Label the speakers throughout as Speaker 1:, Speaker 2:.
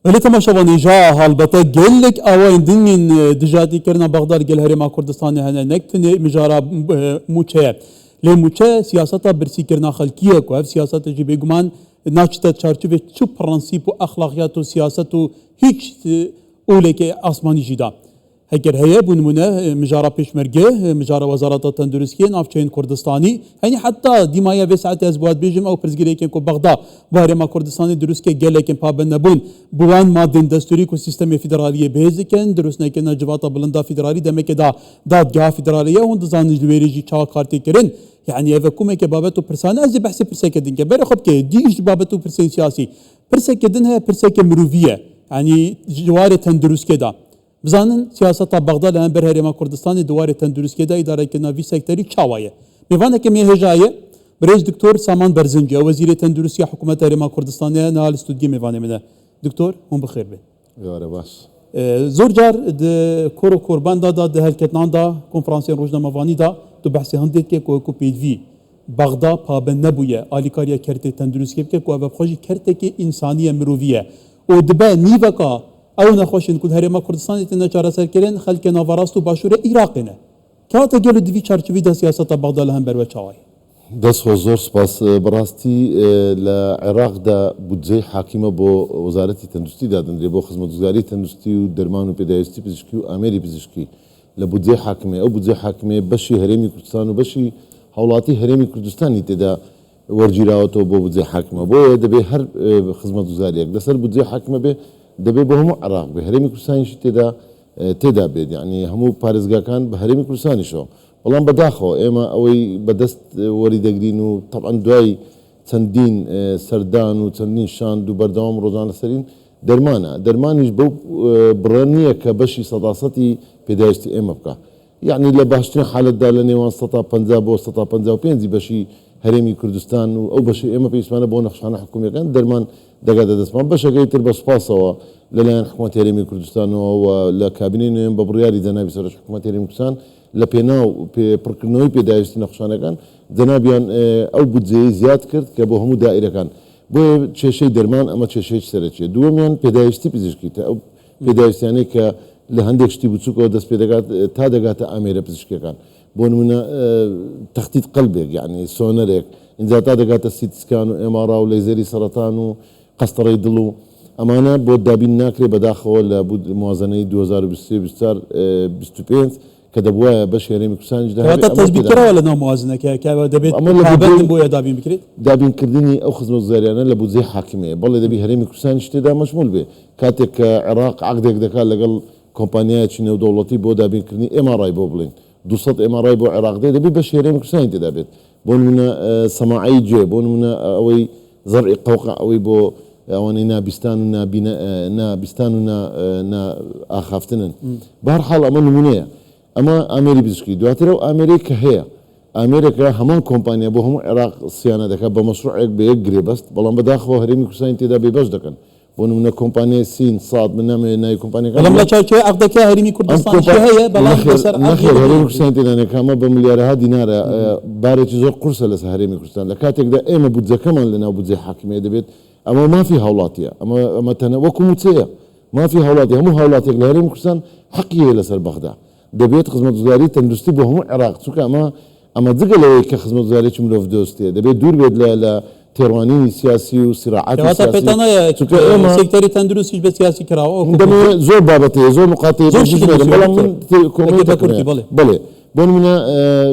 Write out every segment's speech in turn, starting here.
Speaker 1: ولی تماشاوانی جا هالبته گلک آواین دنین دجاتی کردن بغداد گل هرما کردستان هنه نکتنی مجارا موچه لی موچه سیاست برسی کردن خلکیه کو اف سیاست جی بگمان ناچتا چارچوب چو پرنسیپ و اخلاقیات و سیاست و هیچ اوله که آسمانی جدا هگر هيا بونمونه مجارا پیشمرگه مجارا وزارت تندرستی نافچین کردستانی یعنی حتی دیمایا و ساعت از بود بیجم او پرزگیری که کو بغداد باره ما کردستانی درست که گله که پابند نبون بوان مادن دستوری کو سیستم فدرالیه بهزکن درست نه که نجواتا بلندا فدرالی دمه که دادگاه فدرالیه اون دزانج دویریجی چا کارتی کرن يعني هذا كومي كبابته برسان از بحث برسكدن كبر خب كي ديش بابته برسين سياسي برسكدنها برسك مروفيه يعني جوار تندرس كده بزانن سیاست بغداد هم بر هرما کردستان دواره تندرست کده اداره کنا وی سکتری چاوایه میوانه که میهجایه برز دکتور سامان برزنجی وزیر تندرستی حکومت هرما کردستان نه استودیو میوانه منه دکتور هم بخیر به
Speaker 2: یاره باش
Speaker 1: زور جار د کورو قربان دا د هلکتنان دا کنفرانس روزنامه‌وانی دا تو بحث هندید که کو پیدوی بغداد پابند نبویه آلیکاریا کرته تندرستی که کو بخوجی کرته که انسانی مرویه او دبه نیوکا او نخوشن کد هرما کردستان ایتنا چاره سر کردن خلک ناوراست و باشور عراقینه که تا گل دوی چارچوبی دا سیاست بغداد هم بر و چاوی
Speaker 2: دست زور سپاس براستی لعراق دا بودجه حاکمه با وزارت تندرستی دادن با خدمتگزاری تندرستی و درمان و پزشکی پزشکی و آمری پزشکی لبودجه حاکمه او بودجه حاکمه بشی هرمی کردستان و بشی حولاتی هرمی کردستانی تدا ورجیراوتو با بودجه حاکمه با دبی هر خدمتگزاری یک دسر بودجه حاکمه به دبي بهم عراق بهرمي كردستان شي تدا بيد يعني همو بارزقا كان بهرمي كردستان شو والله بداخو اما اوي بدست وري دقرين طبعا دواي تندين سردان وتندين شان دو بردوام روزانا سرين درمانيش بو برانيه كبشي صداستي بدايستي اما بكا يعني لباشتين حالة دالني وان سطا بنزاب وسطا بنزاب بينزي بشي هرمي كردستان او بشي اما بيسمانا بو نخشانا حكومية كان درمان دقادة دسمان باشا قيتر بس باسوا للان حكومة هرمي كردستان ولكابينين ببرياري دنابي سرش حكومة هرمي كردستان لبيناو بركنوي بدايستي نخشانا كان دنابيان او بودزي زياد كرد كابو همو دائرة كان بو تشي درمان اما تشي سرچه دوميان بدايستي بزشكي او بدايستي يعني ك لهندك شتي بوتسوكو دس بداغات تا دغات اميره بزشكي كان بون من تخطيط قلبك يعني سونرك ان ذات دغات سيت سكان وامارا وليزري سرطان قسطري دلو امانه بود دابين ناكري بداخل لابد موازنه 2023 25 كدبوا باش هرمي كردستان جدا
Speaker 1: هذا تثبيت كره ولا نوع موازنه دبيت قابل بويا دابين بكريت
Speaker 2: دابين كردني او خدمه زاريانه لابد زي حاكميه بالله دبي هرمي كردستان اشتدا مشمول به كاتك عراق عقدك دكا لقل كومبانيات شنو دولتي بو دابين كردني اماراي بوبلين دوصت اماراي بو عراق دبي باش هرمي كردستان دابت بون من سماعي جي بون من اوي زرع قوقع اوي بو اواني نابستان بستان نا اخافتنن بهر حال اما نمونه اما امري بزشكي دواترو امريكا هي امريكا همان كومبانيا بو هم عراق صيانه دكا بمشروع بيجري بس بلان بداخو هرمي كردستان تدا بباش دكن بون من كومبانيا سين صاد من ناي كومبانيا
Speaker 1: لما تشاكي عقدك هرمي كردستان شو هي بلان بسر
Speaker 2: نخير هرمي كردستان تدا كما بمليارها دينار بارتي زور قرصه لس هرمي كردستان لكاتك دا اما بودزا كمان لنا بودزا حاكميه دبيت اما ما في هولاتيا اما وكو متسيا ما في هولاتيا مو هولاتيا لهرمي كردستان حقيه لسر بغداد دبيت خدمه وزاري تندرستي بهم عراق سوكا اما دقل كخدمه وزاري ملوف دوستي دبيت دور بيد لا تيرواني سياسي وصراعات
Speaker 1: سياسيه سوكا سيكتري تندرستي بسياسي كراو
Speaker 2: زور بابتي زور مقاطعه بلا من كوميدي بله بون من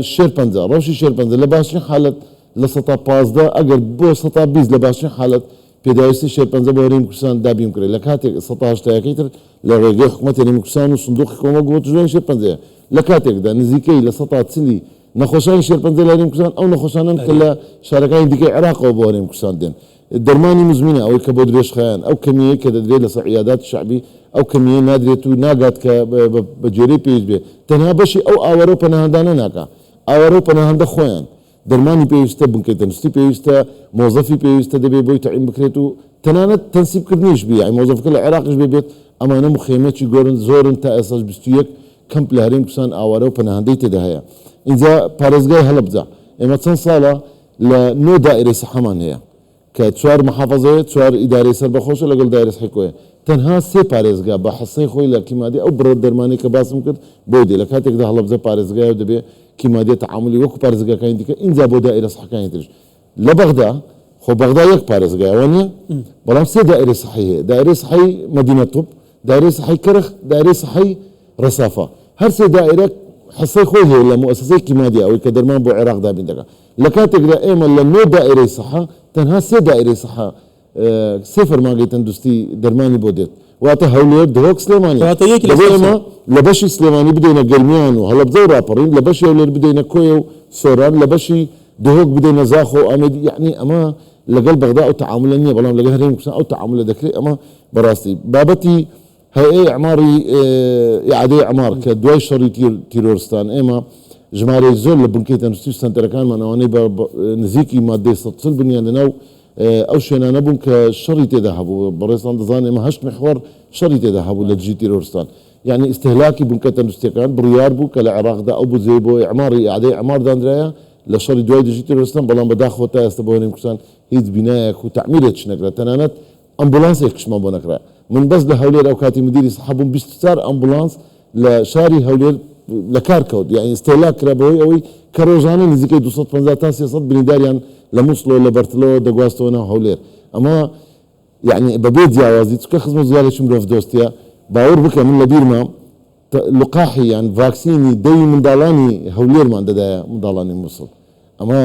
Speaker 2: شيربنزا روشي شيربنزا لباشين حاله لسطا بازدا اگر بو سطا بيز لباشين حاله بدايستي شيربنزا بوريم كردستان دابيم كري لكاتك 16 تاكيتر لرجع حكومه هرمي كردستان وصندوق حكومه قوت جوين شيربنزا لكاتك دا نزيكي لسطا تسلي نخوشان شيربنزا لهرمي كردستان او نخوشان كلا شركاء ديكي عراق او بوريم كردستان دين الدرماني مزمنه او كبودريش خيان او كميه كدري للعيادات الشعبي او كميه نادريتو ناقات بجري بيج بي تنها بشي او اورو بنهندانا ناكا اورو بنهند خوان درماني بيستا بنكي تنستي بيستا موظفي بيستا دبي بوي تعين بكريتو تنانت تنسيب كردنيش بي يعني موظف كل العراق بي بيت اما انا مخيمات يقولون زورن تا اساس بستيك كم بلهرين كسان اورو بنهندي تدهيا اذا بارزغاي هلبزا اما تسن صاله لنو دائره سحمان هي كتشوار محافظه تشوار اداري سربخوش ولا قل دائره حكويه تەنها سێ پارێزگا بە حەسەی خۆی لە کیمادی ئەو بڕ دەرمانی کە باسم کرد بۆ دێ لە کاتێکدا هەڵەبجە پارێزگای و دەبێت کیمادی تعاملی وەکو پارێزگاکانی دیکە اینجا بۆ دائیرە سەحەکانی ترش لە بەغدا خۆ بەغدا یەک پارێزگایەوە نیە بەڵام سێ دائیرە سەحەی هەیە دائیرە سەحەی مەدینە توب دائیرە سەحەی کەرخ دائیرە سەحەی ڕەسافە هەر سێ دائیرە حەسەی خۆی هەیە لە مؤسسەی کیمادی ئەوەی کە دەرمان بۆ عێراق دابین دەکات لە کاتێکدا ئێمە لە نۆ دائیرەی سەحە تەنها سێ دائیرەی سەحە سێ فەرمانگەی تەندروستی دەرمانی بۆ دێت واتە هەولێر دهۆک سلێمانی ئێمە لە بەشی سلێمانی بدەینە گەرمیان و هەڵەبجە و ڕاپەڕین لە بەشی هەولێر بدەینە کۆیە و سۆران لە بەشی دهۆک بدەینە زاخۆ و ئامێدی یعنی ئەمە لەگەڵ بەغدا ئەو تعاملە نییە بەڵام لەگەڵ هەرێمی کوردستان ئەو تعاملە دەکرێت ئەمە بەڕاستی بابەتی هەیئەی ئەعماری ئیعادەی ئەعمار کە دوای شەڕی تیرۆرستان ئێمە ژمارەی زۆر لە بنکەی تەندروستی و سەنتەرەکانمان ئەوانەی بە نزیکی مادەی 140 بنیان لەناو ئەو شوێنانە بوون کە شەڕی تێدا هەبوو بەڕێستان دەزانێت ئێمە 8 محور شەڕی تێدا هەبوو لە دژی تیرۆرستان یعنی ئیستهلاکی بنکە تەندروستیەکان بڕیار بوو کە لە عێراقدا ئەو بودجەی بۆ ئەعماری ئیعادەی ئەعمار دانرایە لە شەڕی دوای دژی تیرۆرستان بەڵام بەداخەوە تا ئێستا بۆ هەرێمی کوردستان هیچ بینایەک و تعمیرێکش نەکرا تەنانەت ئەمبولانسێکشمان بۆ نەکرا من بەس لە هەولێر ئەو کاتی مدیری سەحە بووم 24 ئەمبولانس لە شاری هەولێر لە کار کەوت یعنی ئیستهلاک کرا بەهۆی ئەوەی کە ڕۆژانە نزیکەی 250 تا 300 برینداریان لە مووسڵۆ لە بەرتلەوە دەگواستەوە ناو هەولێر ئەمە یعنی بەبێ جیاوازی چکە خزمەتگوزارێکی مرۆڤ دۆستیە باوەڕ بکە من لە بیرما لقاحی یان ڤاکسینی دەوی منداڵانی هەولێرمان دەدایە منداڵانی مووسڵ ئەمە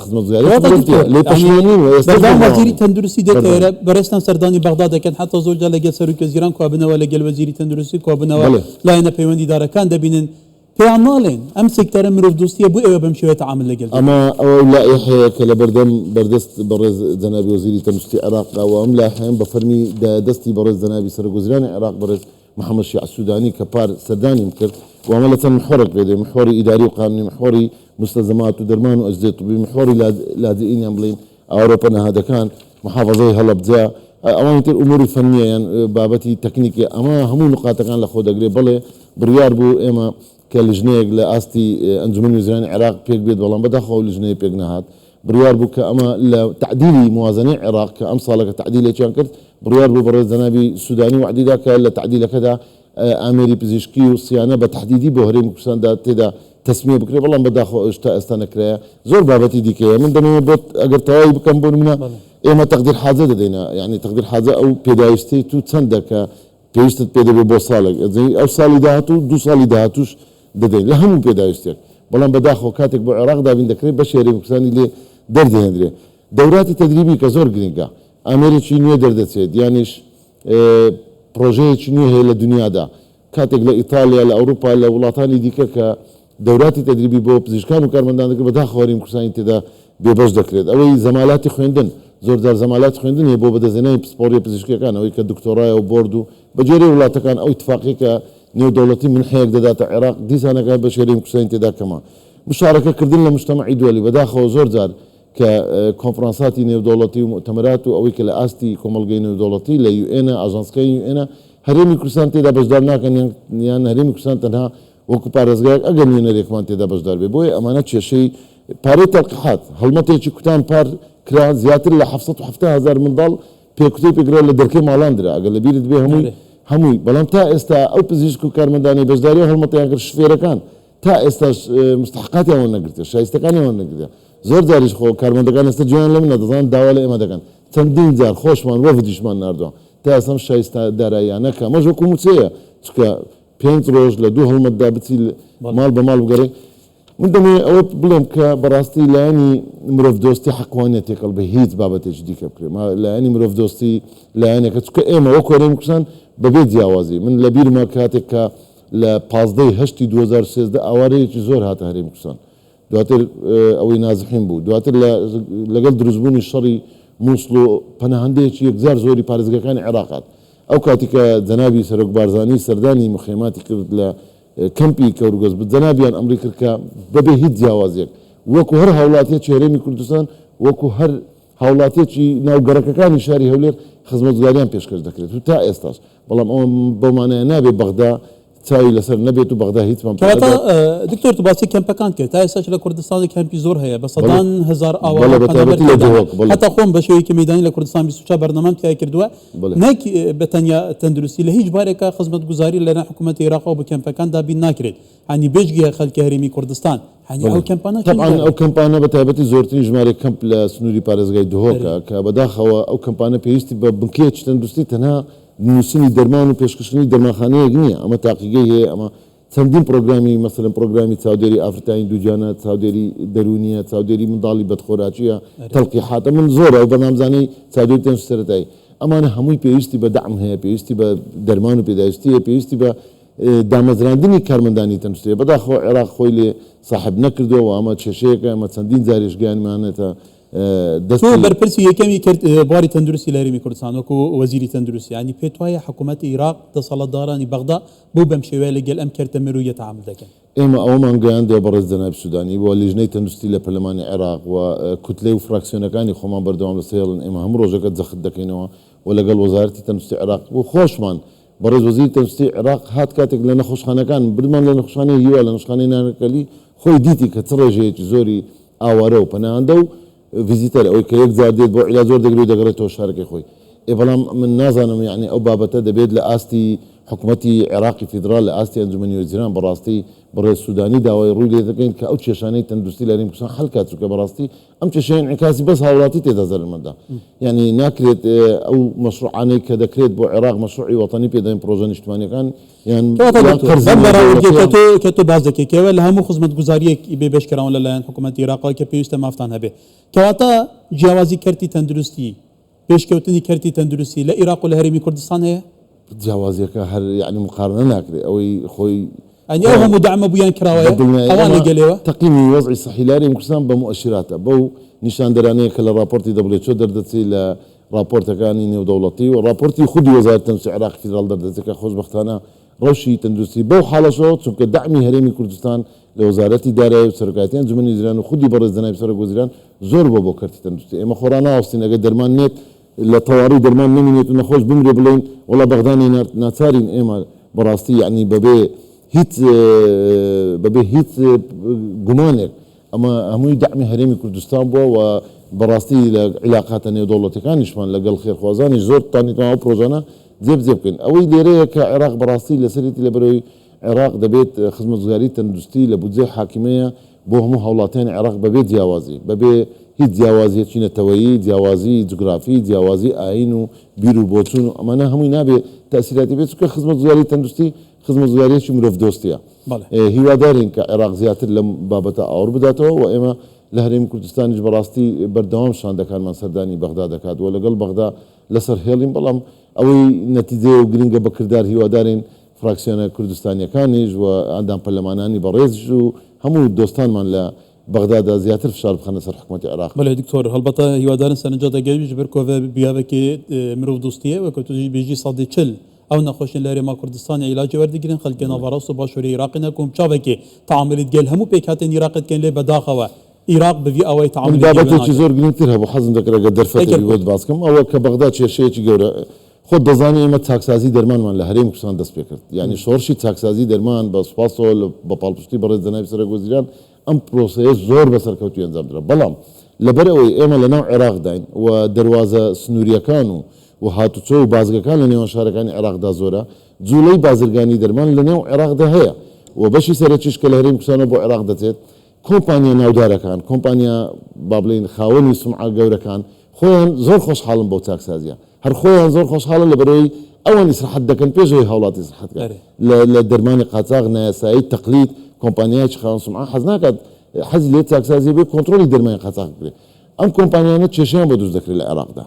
Speaker 2: خزمەتگوزاری لێ پەشیمانین
Speaker 1: بەردام وەزیری تەندروستی دێتەوە بەڕێستان سەردانی بەغدا دەکەن حتا زۆرجار لەگەڵ سەرۆکوەزیران کوابنەوە لەگەڵ وەزیری تەندروستی کوابنەوە لایەنە پەیوەندیدارەکان دەبینن پێیان ناڵێن ئەم سێکتەرە مرۆڤ دۆستیە بۆ ئێوە بەم شێوەیە تەعامل لەگەڵ
Speaker 2: ئەمە ئەوە لایحەیە کە لە بەردەم بەردەست بەڕێز جەنابی وەزیری تەندروستی عێراقەوە ئەم لایحەیەم بە فەرمی دەستی بەڕێز جەنابی سەرۆکوەزیرانی عێراق بەڕێز محەممەد شیع سوودانی کە پار سەردانیم کرد و ئەمە لە چەند محورێک پێدێ محوری ئیداری و قانونی محوری مستەلزەمات و دەرمان و ئەجزێ طبی محوری لاجئینیان بڵین ئەوروپا نەهادەکان محافظەی هەڵەبجە ئەوان تر ئوموری فەنیە یان بابەتی تەکنیکی ئەمە هەموو نقاتەکان لە خۆ دەگرێت بڵێ بڕیار بوو ئێمە کە لژنەیەک لە ئاستی ئەنجومەنی وزیرانی عێراق پێک بێت بەڵام بەداخەوە لژنەیە پێک نەهات بڕیار بوو کە ئەمە لە تعدیلی موازنەی عێراق کە ئەم ساڵەکە تعدیلێکیان کرد بڕیار بوو بەڕێز جەنابی سوودانی وعدیدا کە لە تعدیلەکەدا ئامێری پزیشکی و سیانە بە تحدیدی بۆ هەرێمی کوردستاندا تێدا تەسمیە بکرێت بەڵام بەداخەوە ئێستا ئێستا نەکرایە زۆر بابەتی دیکەیە من دەمەوێت بۆ ئەگەر تەواوی بکەم بۆ نمونە ئێمە تەقدیر حاجە دەدەینە یعنی تەقدیر حاجە ئەو پێداویستی تو چەندە کە پێویستت پێ دەبێت بۆ ساڵێک ئەو ساڵی داهاتوو دو ساڵی داهاتوش دەدەین لە هەموو پێداویستێک بەڵام بەداخەوە کاتێک بۆ عێراق دابین دەکرێت بە هەرێمی کوردستانی لێ دەردەهێنرێت دەوراتی تەدریبی کە زۆر گرنگە ئامێرێکی نوێ دەردەچێت یانیش پرۆژەیەکی نوێ هەیە لە دنیادا کاتێک لە ئیتالیا لە ئەوروپا لە وڵاتانی دیکە کە دەوراتی تەدریبی بۆ پزیشکان و کارمەندان دەکرێت بەداخەوە هەرێمی کوردستانی تێدا بێبەش دەکرێت ئەوەی زەمالاتی خوێندن زۆر جار زەمالاتی خوێندن هەیە بۆ بەدەستهێنانی پسپۆڕی پزیشکیەکان ئەوەی کە دکتۆرایە و بۆرد و بەجێرە وڵاتەکان ئەو اتفاقی کە نێودەوڵەتی منحەیەک دەداتە عێراق دیسانەکە بە هەرێمی کوردستانی تێدا کەمە مشارەکەکردن لە مجتەمەعی دووەلی بەداخەوە زۆر جار کە کۆنفرانساتی نێودەوڵەتی و مؤتەمەرات و ئەوەی کە لە ئاستی کۆمەڵگەی نێودەوڵەتی لە UN ئاژانسکەی UN هەرێمی کوردستان تێدا بەشدار ناکەن یان هەرێمی کوردستان تەنها وەکو پارێزگایەک ئەگەر نوێنەرێکمان تێدا بەشدار بێ بۆیە ئەمانە کێشەی پارەی تەلقیحات هەڵمەتێکی کوتان پار کرا زیاتر لە 770,000 منداڵ پێکوتەی پێکرا لە دەرکەی ماڵاندرا ئەگەر لە بیرت بێ هەمووی بەڵام تا ئێستا ئەو پزیشک و کارمەندانی بەشداری هەڵمەتیان کرد شفێرەکان تا ئێستا مستحقاتیان نەگرتێ شایستەکانیان نەگرتێ زۆر جاریش خۆ کارمەندەکان ئێستا جویان لە منە دەزان داوا لە ئێمە دەکەن چەندین جار خۆشمان وەفدیشمان ناردووە تا ئێستام شایستە داراییانەکە ئەمەش وەکو موچەیە چکە 5 ڕۆژ لە 2 هەڵمەتدا بچی ماڵ بە ماڵ بگەڕێ من دەمێ ئەوە بڵێم کە بەڕاستی لایەنی مرۆڤ دۆستی حەقوانیەت تێکەڵ بە هیچ بابەتێکی دیکە بکرێت لایەنی مرۆڤ دۆستی لایەنێکە چکە ئێمە وەکو هەرێمی کوردستان بەبێ جیاوازی من لە بیرما کاتێک کە لە 15 2013 ئاوارەیەکی زۆر هاتە هەرێمی کوردستان دواتر ئەوەی نازحین بوو دواتر لەگەڵ دروستبوونی شەڕی مووسڵ و پەناهەندەیەکی یەکجار زۆری پارێزگەکانی عێراقات ئەو کاتی کە جەنابی سەرۆک بارزانی سەردانی مخێماتی کرد لە کەمپی کەورگۆز جەنابیان ئەمری کرد کە بەبێ هیچ جیاوازێک وەکو هەر هاوڵاتیەکی هەرێمی کوردستان وەکو هەر هاوڵاتیەکی ناوگەڕەکەەکانی شاری هەولێر خزمەتگوزاریان پێشکەش دەکرێت و تا ئێستاش بەڵام ئەوە بەمانەیە نابێت بەغدا چاوی لەسەر نەبێت و بەغدا هیچمان
Speaker 1: کەواتە دکتۆر تو باسی کەمپەکان کرد تا ئێستاش لە کوردستانی کەمپی زۆر هەیە بە سەدان هزار حتا خۆم بە شێوەیەکی مەیدانی لە کوردستان 24 بەرنامەم تیا کردووە نەک بە تەنیا تەندروستی لە هیچ بارێکە خزمەتگوزاری لەناو حکوومەتی عێراقەوە بە کەمپەکان دابین ناکرێت هەنی بێژگیە خەڵکی هەرێمی کوردستان هەنی ئەو کەمپانە
Speaker 2: طبعا ئەو کەمپانە بە تایبەتی زۆرترین ژمارە کەمپ لە سنووری پارێزگای دهۆکە کە بەداخەوە ئەو کەمپانە پێویستی بە بنکەیەکی تەندروستی تەنها نووسینی دەرمان و پێشکەشتنی دەرمانخانەیەک نییە ئەمە تاقیگەی هەیە ئەمە چەندین پرۆگرامی مەسەلەن پرۆگرامی چاودێری ئافرەتانی دووجانە چاودێری دەرونیە چاودێری منداڵی بەدخۆراچیە تەڵقیحاتە من زۆرە و بەنامزانەی چاودێری تەنج سەرەتایی ئەمانە هەمووی پێویستی بە دەعم هەیە پێویستی بە دەرمان و پێداویستیە پێویستی بە دامەزراندنی کارمەندانی تەندروستیە بەداخەوە عێراق خۆی لێ صاحب نەکردەوە و ئەمە کێشەیەکە ئەمە چەندین جارێش گیانمانێتە
Speaker 1: تۆ بەرپرسی یەکەمی کرد بواری تەندروستی لە هەرێمی کوردستان وەکو وەزیری تەندروستی ینی پێت وایە حکوومەتی عێراق دەسەڵاتدارانی بەغدا بۆ بەم شێوەیە لەگەڵ ئەم کەرتە مرۆیە تەعامل دەکەن
Speaker 2: ئێمە ئەومان گەیاندێ بەڕێز جەناب سوودانی بۆ لیژنەی تەندروستی لە پەرلەمانی عێراق و کوتلەی و فراکسیۆنەکانی خۆمان بەردەوام لەسێڵن ئێمە هەموو ڕۆژەکە جەخت دەکەینەوە و لەگەڵ وەزارەتی تەندروستی عێراق بۆ خۆشمان بەڕێز وەزیری تەندروستی عێراق هات کاتێک لە نەخۆشخانەکان بردمان لە نەخۆشخانەی هیوا لە نەخۆشخانەی نانەکەلی خۆی دیتی کە چ ڕێژەیەکی زۆری ئاوارە و پەناهەندە و ڤیزیتەر ئەوەی کە یەک جار دێت بۆ عیلاج زۆر دەگرێت دەگەڕێتەوە شارەکەی خۆی بەڵام من نازانم یعنی ئەو بابەتە دەبێت لە ئاستی حکوومەتی عێراقی فیدرال لە ئاستی ئەنجومەنی وەزیران بەڕاستی بەڕێز سوودانی داوای ڕووی لێ دەکەین کە ئەو کێشانەی تەندروستی لە هەرێمی کوردستان حەل کات چونکە بەڕاستی ئەم کێشەیە انعکاسی بەس هاوڵاتی تێدا زەرمەدا یعنی ناکرێت ئەو مەشروعانەی کە دەکرێت بۆ عێراق مەشروعی وەتانی پێدەین پرۆژە نیشتمانیەکان یان
Speaker 1: کە تۆ باز دەکەیتەوە لە هەموو خزمەتگوزاریەک بێبێشکراون لەلایەن حکوومەتی عێراقەوە کە پێویستە مافتان هەبێ کەواتە جیاوازی کەرتی تەندروستی پێشکەوتنی کەرتی تەندروستی لە عێراق و لە هەرێمی کوردستان هەیە
Speaker 2: جیاوازیەکە هەر یعنی مقارنە ناکرێت ئەوەی خۆی
Speaker 1: ئەنی ئەو هەموو دەعمە بوویان کراوەیە ئەوان لەگەلێوە
Speaker 2: تەقیمی وەزعی صحی لە هەرێمی کوردستان بە مؤشراتە بەو نیشاندەرانەیە کە لە راپۆرتی WHO دەردەچێت لە راپۆرتەکانی نێودەوڵەتی و راپۆرتی خودی وەزارەتی تەندروستی عێراقی فیدرال دەردەچێت کە خۆشبەختانە ڕەوشی تەندروستی بەو حاڵەشەوە چونکە دەعمی هەرێمی کوردستان لە وەزارەتی دارایی و سەرۆکایەتی ئەنجومەنی وەزیران و خودی بەڕێز جەنابی سەرۆک وەزیران زۆر بۆ کەرتی تەندروستی ئێمە خۆرا ناوەستین ئەگەر دەرمان نێت لە تەواڕی دەرمان نەمێنێت و نەخۆش بمرێ بڵێن وڵا بەغدانی ناچارین ئێمە بەڕاستی یعنی بەبێ هیچ گومانێک ئەمە هەمووی دەعمی هەرێمی کوردستان بووە و بەڕاستی لە عیلاقاتە نێودەوڵەتەکانیشمان لەگەڵ خێرخوازانی زۆر تانیتەوە ئەو پرۆژانە جێبجێ بکەین ئەوەی لێرەیە کە عێراق بەڕاستی لەسەرێتی لە بەرەوەی عێراق دەبێت خزمەتگوزاری تەندروستی لە بودجێ حاکمەیە بۆ هەموو هاوڵاتیانی عێراق بەبێت جیاوازی بەبێ هیچ جیاوازیەکی نەتەوەیی جیاوازی جوگرافی جیاوازی ئاین و بیر و بۆچوون و ئەمانە هەمووی نابێت تەسیراتی بێت چونکە خزمەتگوزاری تەندروستی خزمەتگوزاریەکی مرۆڤ دۆستیە هیوادارین کە عێراق زیاتر لەم بابەتە ئاور بداتەوە و ئێمە لە هەرێمی کوردستانیش بەڕاستی بەردەوام شاندەکانمان سەردانی بەغدا دەکات و لەگەڵ بەغدا لەسەر هێڵین بەڵام ئەوەی نەتیجێ و گرنگە بەکردار هیوادارین فراکسیۆنە کوردستانیەکانیش و ئەندام پەرلەمانانی بەڕێزش و هەموو دۆستانمان لە بەغدادا زیاتر فشار بخەنە سەر حکوومەتی عێراق
Speaker 1: بەڵێ دکتۆر هەڵبەتە هیوادارن سەرنجە دەگەویش بەر کۆڤە بیاوێکی مرۆڤ دۆستیە وەکو توی بێژی سەدی چل ئەو نەخۆشین لە هەرێما کوردستان عیلاجی وەردەگرن خەڵکی ناوەڕاست و باشووری عێراقی نەکوم چاوێکی تعاملت گەل هەموو پێکهاتێن عێراقتکەن لێ بەداخەوە عێراق بەوی ئەوەی تعامل
Speaker 2: بابەتێکی زۆر گرنگتر هەبوو حەزم دەکرێت دەرفەتەوەی بۆت باس بکەم ئەوە کە بەغدا کێشەیەکی گەورە خۆت دەزانێت ئێمە چاکسازی دەرمانمان لە هەرێمی کوردستان دەست پێ کرد یعنی شۆڕشی چاکسازی دەرمان بە سوپاسەوە بە پاڵپشتی بەڕێز جەنابی سەرۆک وەزیران ئەم پرۆسەیە زۆر بەسەرکەوتوی ئەنجام درا بەڵام لەبەر ئەوەی ئێمە لەناو عێراق داین و دەواازە سنووریەکان و هاتوچۆ و بازگەکان لە نێوان شارەکانی عێراقدا زۆرە جوولەی بازرگانی دەرمان لە نێو عێراقدا هەیە و بەشی سەرەکیش کە لە هەرێمی کوردستانە بۆ عێراق دەچێت کۆمپانیا ناودارەکان کۆمپانیا با بڵێن خاوەنی سومعە گەورەکان خۆیان زۆر خۆشحاڵن بۆ چاکسازیە هەر خۆیان زۆر خۆشحاڵن لەبەرەوەی ئەوان ئیسراحەت دەکەن پێشەوەی هاوڵاتی ئیسراحەت لە دەرمانی قاچاغ نایاسایی تەقلید کۆمپانیایکی خاوەن سومعە حەز ناکات حەزی لێ چاکسازی بێ کۆنتڕۆلی دەرمانی قاچاغ بکرێت ئەم کۆمپانیانە کێشەیان بۆ دروست دەکرێت لە عێراقدا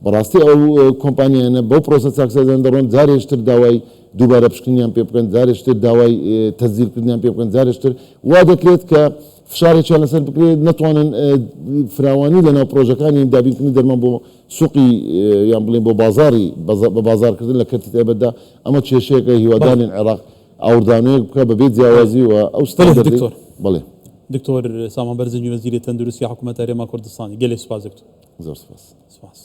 Speaker 2: بەڕاستی ئەو کۆمپانیانە بەو پرۆسە چاکسازیان دەڕۆن جارێشتر داوای دووبارە پشکنیان پێ بکەن جارێشتر داوای تەزیرکردنیان پێ بکەن جارێشتر وا دەکرێت کە فشارێکیان لەسەر بکرێت نەتوانن فراوانی لەناو پرۆژەکانی دابینکردنی دەرمان بۆ سوقی یان بڵێن بۆ بازاری بە بازارکردن لە کەرتی تایبەتدا ئەمە کێشەیەکە هیوادارین عێراق ئاوردانەیەک بکە بەبێ جیاوازی و ئەو
Speaker 1: دکتۆر
Speaker 2: بڵێ
Speaker 1: دکتۆر سامان بەرزنجی وەزیری تەندروستی حکوومەت هەرێما کوردستانی گەلێ سوپاس دکتۆر
Speaker 2: زۆر سپاس